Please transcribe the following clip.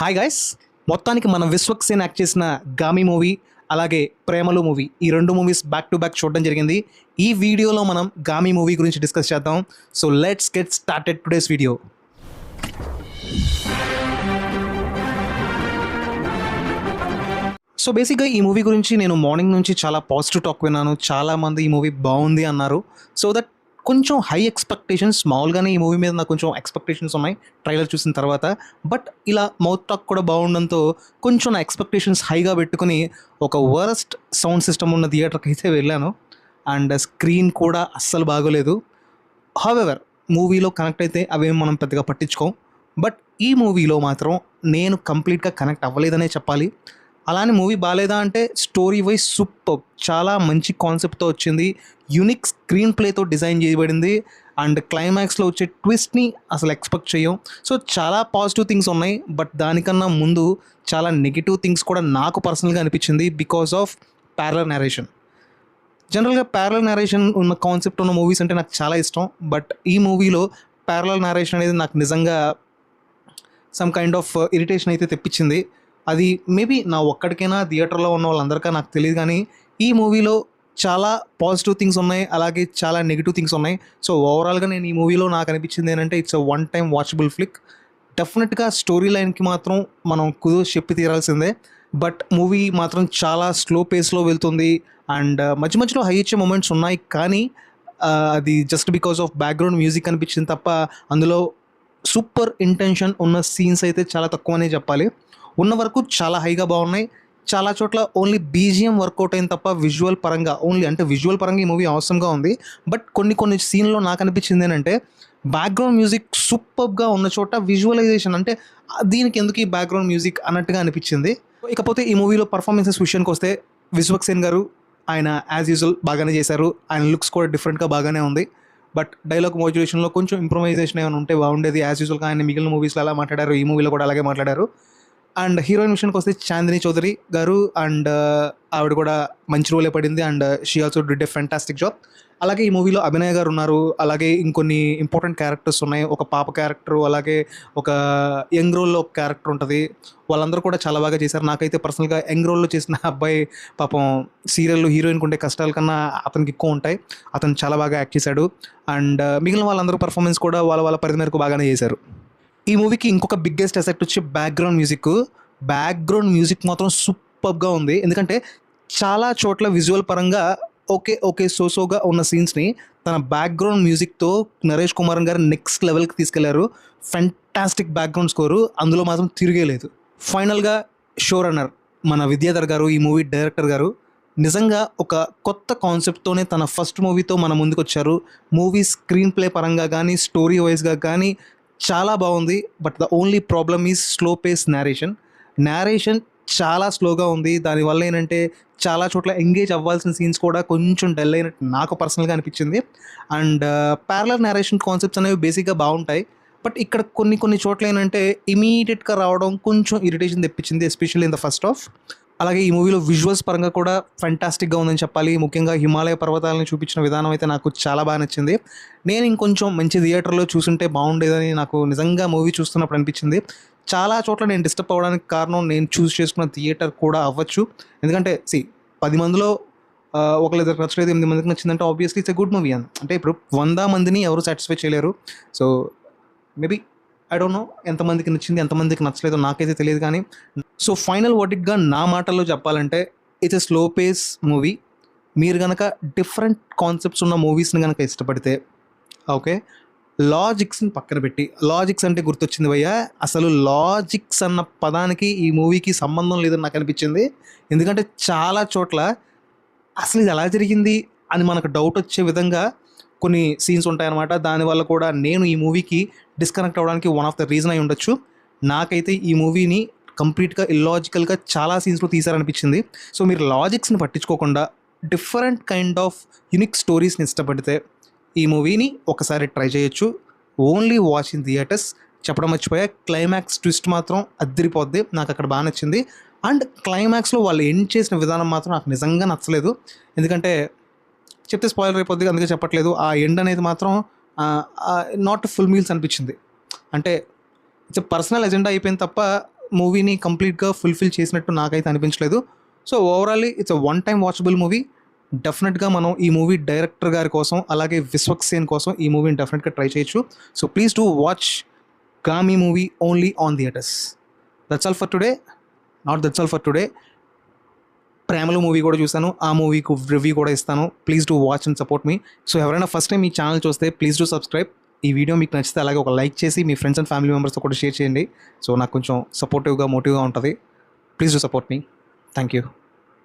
Hi guys, మొత్తానికి మనం Vishwak Sen act చేసిన గామి మూవీ అలాగే ప్రేమలు మూవీ ఈ రెండు మూవీస్ బ్యాక్ టు బ్యాక్ చూడడం జరిగింది. ఈ వీడియోలో మనం గామి మూవీ గురించి డిస్కస్ చేద్దాం. So let's get started today's video. So బేసిక్గా ఈ మూవీ గురించి నేను మార్నింగ్ నుంచి చాలా పాజిటివ్ టాక్ విన్నాను. చాలామంది ఈ మూవీ బాగుంది అన్నారు. సో దట్ కొంచెం హై ఎక్స్పెక్టేషన్స్, మామూలుగానే ఈ మూవీ మీద నాకు కొంచెం ఎక్స్పెక్టేషన్స్ ఉన్నాయి ట్రైలర్ చూసిన తర్వాత. బట్ ఇలా మౌత్ టాక్ కూడా బాగుండడంతో కొంచెం నా ఎక్స్పెక్టేషన్స్ హైగా పెట్టుకుని ఒక వరస్ట్ సౌండ్ సిస్టమ్ ఉన్న థియేటర్కి అయితే వెళ్ళాను. అండ్ స్క్రీన్ కూడా అస్సలు బాగోలేదు. హౌవెవర్ మూవీలో కనెక్ట్ అయితే అవేం మనం పెద్దగా పట్టించుకోం. బట్ ఈ మూవీలో మాత్రం నేను కంప్లీట్గా కనెక్ట్ అవ్వలేదనే చెప్పాలి. అలానే మూవీ బాగాలేదా అంటే స్టోరీ వైజ్ సూపర్, చాలా మంచి కాన్సెప్ట్తో వచ్చింది. యూనిక్ స్క్రీన్ ప్లేతో డిజైన్ చేయబడింది. అండ్ క్లైమాక్స్లో వచ్చే ట్విస్ట్ని అసలు ఎక్స్పెక్ట్ చేయం. సో చాలా పాజిటివ్ థింగ్స్ ఉన్నాయి. బట్ దానికన్నా ముందు చాలా నెగిటివ్ థింగ్స్ కూడా నాకు పర్సనల్గా అనిపించింది బికాస్ ఆఫ్ ప్యారలల్ నరేషన్. జనరల్గా ప్యారలల్ నరేషన్ ఉన్న కాన్సెప్ట్ ఉన్న మూవీస్ అంటే నాకు చాలా ఇష్టం. బట్ ఈ మూవీలో ప్యారలల్ నరేషన్ అనేది నాకు నిజంగా సమ్ కైండ్ ఆఫ్ ఇరిటేషన్ అయితే తెప్పించింది. అది మేబీ నా ఒక్కడికైనా థియేటర్లో ఉన్న వాళ్ళందరికీ నాకు తెలియదు, కానీ ఈ మూవీలో చాలా పాజిటివ్ థింగ్స్ ఉన్నాయి, అలాగే చాలా నెగిటివ్ థింగ్స్ ఉన్నాయి. సో ఓవరాల్గా నేను ఈ మూవీలో నాకు అనిపించింది ఏంటంటే it's a one time watchable flick. డెఫినెట్గా స్టోరీ లైన్కి మాత్రం మనం కుదురు చెప్పి తీరాల్సిందే. బట్ మూవీ మాత్రం చాలా స్లో పేస్లో వెళ్తుంది. అండ్ మధ్య మధ్యలో హై ఇచ్చే మూమెంట్స్ ఉన్నాయి, కానీ అది just because of background music అనిపించింది తప్ప అందులో సూపర్ ఇంటెన్షన్ ఉన్న సీన్స్ అయితే చాలా తక్కువనే చెప్పాలి. ఉన్న వరకు చాలా హైగా బాగున్నాయి. చాలా చోట్ల ఓన్లీ బీజిఎం వర్కౌట్ అయిన తప్ప విజువల్ పరంగా విజువల్ పరంగా ఈ మూవీ అవసరంగా ఉంది. బట్ కొన్ని సీన్లో నాకు అనిపించింది ఏంటంటే బ్యాక్గ్రౌండ్ మ్యూజిక్ సూపర్గా ఉన్న చోట విజువలైజేషన్ అంటే దీనికి ఎందుకు ఈ బ్యాక్గ్రౌండ్ మ్యూజిక్ అన్నట్టుగా అనిపించింది. ఇకపోతే ఈ మూవీలో పర్ఫార్మెన్సెస్ విషయానికి వస్తే విశ్వక్ సేన్ గారు ఆయన యాజ్ యూజువల్ బాగానే చేశారు. ఆయన లుక్స్ కూడా డిఫరెంట్గా బాగానే ఉంది. బట్ డైలాగ్ మోడ్యులేషన్లో కొంచెం ఇంప్రూవైజేషన్ ఏమైనా ఉంటే బాగుండేది. యాజ్ యూజువల్గా ఆయన మిగిలిన మూవీస్లో అలా మాట్లాడారు, ఈ మూవీలో కూడా అలాగే మాట్లాడారు. అండ్ హీరోయిన్ విషయానికి వస్తే చాందిని చౌదరి గారు, అండ్ ఆవిడ కూడా మంచి రోలే పడింది. And she also did a fantastic job. అలాగే ఈ మూవీలో అభినయ్ గారు ఉన్నారు. అలాగే ఇంకొన్ని ఇంపార్టెంట్ క్యారెక్టర్స్ ఉన్నాయి. ఒక పాప క్యారెక్టర్, అలాగే ఒక యంగ్ రోల్లో ఒక క్యారెక్టర్ ఉంటుంది. వాళ్ళందరూ కూడా చాలా బాగా చేశారు. నాకైతే పర్సనల్గా యంగ్ రోల్లో చేసిన అబ్బాయి పాపం సీరియల్లో హీరోయిన్కి ఉండే కష్టాల కన్నా అతనికి ఎక్కువ ఉంటాయి. అతను చాలా బాగా యాక్ట్ చేశాడు. అండ్ మిగిలిన వాళ్ళందరూ పర్ఫార్మెన్స్ కూడా వాళ్ళ పరిధి మేరకు బాగానే చేశారు. ఈ మూవీకి ఇంకొక బిగ్గెస్ట్ ఎసెక్ట్ వచ్చి బ్యాక్గ్రౌండ్ మ్యూజిక్ మాత్రం సూపర్గా ఉంది. ఎందుకంటే చాలా చోట్ల విజువల్ పరంగా ఓకే సోగా ఉన్న సీన్స్ని తన బ్యాక్గ్రౌండ్ మ్యూజిక్తో నరేష్ కుమారన్ గారు నెక్స్ట్ లెవెల్కి తీసుకెళ్లారు. ఫెంటాస్టిక్ బ్యాక్గ్రౌండ్ స్కోరు, అందులో మాత్రం తిరిగేలేదు. ఫైనల్గా షో రన్నర్ మన విద్యాధర్ గారు, ఈ మూవీ డైరెక్టర్ గారు నిజంగా ఒక కొత్త కాన్సెప్ట్తోనే తన ఫస్ట్ మూవీతో మన ముందుకు వచ్చారు. మూవీ స్క్రీన్ ప్లే పరంగా కానీ స్టోరీ వైజ్గా కానీ చాలా బాగుంది. But the only problem is slow pace narration చాలా స్లోగా ఉంది. దానివల్ల ఏంటంటే చాలా చోట్ల ఎంగేజ్ అవ్వాల్సిన సీన్స్ కూడా కొంచెం డల్ అయినట్టు నాకు పర్సనల్గా అనిపించింది. అండ్ ప్యారలల్ నేరేషన్ కాన్సెప్ట్స్ అనేవి బేసిక్గా బాగుంటాయి. బట్ ఇక్కడ కొన్ని చోట్ల ఏంటంటే ఇమీడియట్గా రావడం కొంచెం ఇరిటేషన్ తెప్పించింది, especially in the first half. అలాగే ఈ మూవీలో విజువల్స్ పరంగా కూడా ఫెంటాస్టిక్గా ఉందని చెప్పాలి. ముఖ్యంగా హిమాలయ పర్వతాలను చూపించిన విధానం అయితే నాకు చాలా బాగా నచ్చింది. నేను ఇంకొంచెం మంచి థియేటర్లో చూసుంటే బాగుండేదని నాకు నిజంగా మూవీ చూస్తున్నప్పుడు అనిపించింది. చాలా చోట్ల నేను డిస్టర్బ్ అవ్వడానికి కారణం నేను చూస్ చేసుకున్న థియేటర్ కూడా అవ్వచ్చు. ఎందుకంటే 10 మందిలో ఒకళ్ళిద్దరికి నచ్చలేదు, 8 మందికి నచ్చిందంటే obviously it's a good movie అంటే ఇప్పుడు 100 మందిని ఎవరు సాటిస్ఫై చేయలేరు. So maybe I don't know ఎంతమందికి నచ్చింది ఎంతమందికి నచ్చలేదో నాకైతే తెలియదు. కానీ సో ఫైనల్ వర్డిక్ట్గా నా మాటల్లో చెప్పాలంటే it's a slow pace movie. మీరు కనుక డిఫరెంట్ కాన్సెప్ట్స్ ఉన్న మూవీస్ని కనుక ఇష్టపడితే ఓకే, లాజిక్స్ని పక్కన పెట్టి, లాజిక్స్ అంటే గుర్తొచ్చింది భయ్య, అసలు లాజిక్స్ అన్న పదానికి ఈ మూవీకి సంబంధం లేదని నాకు అనిపించింది. ఎందుకంటే చాలా చోట్ల అసలు ఇది ఎలా జరిగింది అని మనకు డౌట్ వచ్చే విధంగా కొన్ని సీన్స్ ఉంటాయన్నమాట. దానివల్ల కూడా నేను ఈ మూవీకి డిస్కనెక్ట్ అవ్వడానికి వన్ ఆఫ్ ద రీజన్ అయి ఉండొచ్చు. నాకైతే ఈ మూవీని కంప్లీట్గా ఇల్లాజికల్గా చాలా సీన్స్లో తీసారనిపించింది. సో మీరు లాజిక్స్ని పట్టించుకోకుండా డిఫరెంట్ కైండ్ ఆఫ్ యూనిక్ స్టోరీస్ని ఇష్టపడితే ఈ మూవీని ఒకసారి ట్రై చేయొచ్చు. Only watch in theatres. చెప్పడం మర్చిపోయా, క్లైమాక్స్ ట్విస్ట్ మాత్రం అద్దరిపోద్ది, నాకు అక్కడ బాగా నచ్చింది. అండ్ క్లైమాక్స్లో వాళ్ళు ఎండ్ చేసిన విధానం మాత్రం నాకు నిజంగా నచ్చలేదు. ఎందుకంటే చెప్తే స్పాయిలర్ అయిపోద్ది, అందుకే చెప్పట్లేదు. ఆ ఎండ్ అనేది మాత్రం నాట్ ఫుల్ మీల్స్ అనిపించింది. అంటే ఇట్స్ పర్సనల్ ఎజెండా అయిపోయింది తప్ప మూవీని కంప్లీట్గా ఫుల్ఫిల్ చేసినట్టు నాకైతే అనిపించలేదు. So ఓవరాల్లీ it's a one time watchable movie. డెఫినెట్గా మనం ఈ మూవీ డైరెక్టర్ గారి కోసం అలాగే విశ్వక్ సేన్ కోసం ఈ మూవీని డెఫినెట్గా ట్రై చేయొచ్చు. So please do watch Gaami movie only on theatres. That's all for today. That's all for today. Premalu movie కూడా చూశాను, ఆ మూవీకి రివ్యూ కూడా ఇస్తాను. Please do watch and support me. So ఎవరైనా ఫస్ట్ టైం ఈ ఛానల్ చూస్తే ప్లీజ్ డూ సబ్స్క్రైబ్. ఈ వీడియో మీకు నచ్చితే అలాగే ఒక లైక్ చేసి మీ ఫ్రెండ్స్ అండ్ ఫ్యామిలీ మెంబర్స్తో కూడా షేర్ చేయండి. సో నాకు కొంచెం సపోర్టివ్గా మోటివ్గా ఉంటుంది. Please do support me. Thank you.